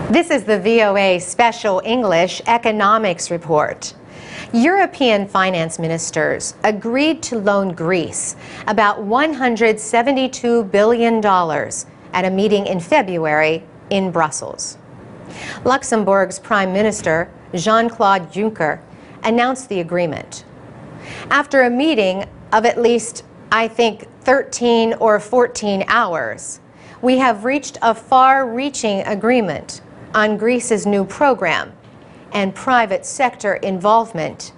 This is the VOA Special English Economics Report. European finance ministers agreed to loan Greece about $172 billion at a meeting in February in Brussels. Luxembourg's Prime Minister, Jean-Claude Juncker, announced the agreement. After a meeting of at least, 13 or 14 hours, we have reached a far-reaching agreement on Greece's new program and private sector involvement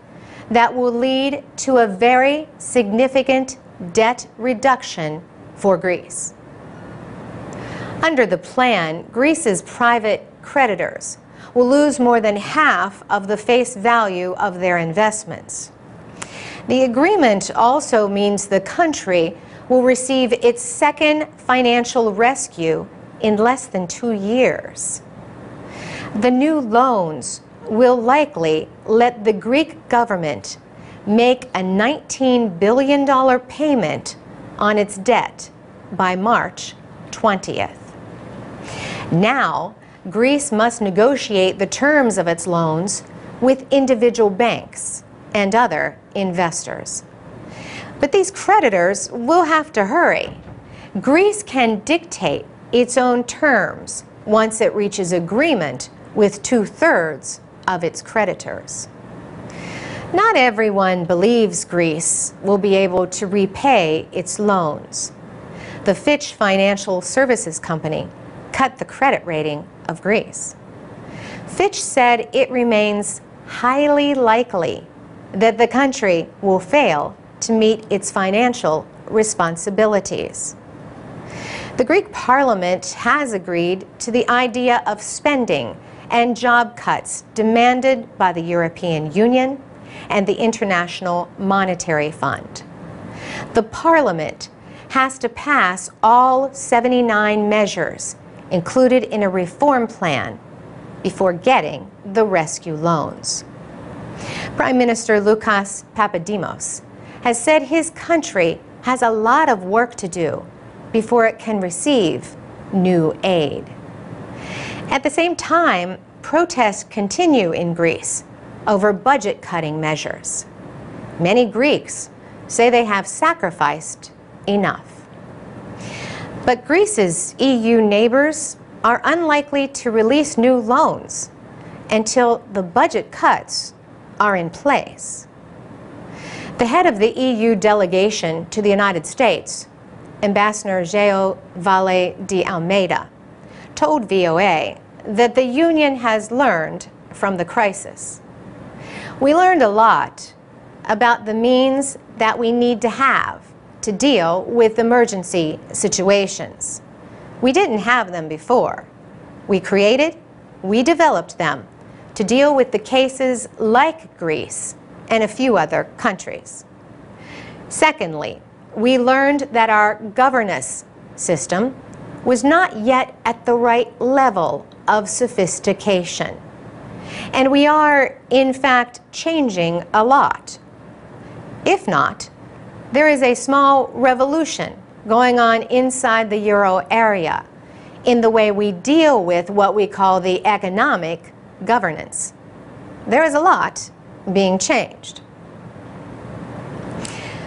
that will lead to a very significant debt reduction for Greece. Under the plan, Greece's private creditors will lose more than half of the face value of their investments. The agreement also means the country will receive its second financial rescue in less than 2 years. The new loans will likely let the Greek government make a $19 billion payment on its debt by March 20th. Now, Greece must negotiate the terms of its loans with individual banks and other investors. But these creditors will have to hurry. Greece can dictate its own terms once it reaches agreement with 2/3 of its creditors. Not everyone believes Greece will be able to repay its loans. The Fitch Financial Services Company cut the credit rating of Greece. Fitch said it remains highly likely that the country will fail to meet its financial responsibilities. The Greek Parliament has agreed to the idea of spending and job cuts demanded by the European Union and the International Monetary Fund. The Parliament has to pass all 79 measures included in a reform plan before getting the rescue loans. Prime Minister Lucas Papademos has said his country has a lot of work to do before it can receive new aid. At the same time, protests continue in Greece over budget-cutting measures. Many Greeks say they have sacrificed enough. But Greece's EU neighbors are unlikely to release new loans until the budget cuts are in place. The head of the EU delegation to the United States, Ambassador João Vale de Almeida, told VOA that the Union has learned from the crisis. We learned a lot about the means that we need to have to deal with emergency situations. We didn't have them before. We developed them to deal with the cases like Greece and a few other countries. Secondly, we learned that our governance system was not yet at the right level of sophistication. And we are, in fact, changing a lot. If not, there is a small revolution going on inside the euro area in the way we deal with what we call the economic governance. There is a lot being changed.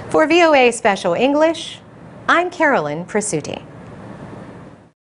For VOA Special English, I'm Carolyn Presutti.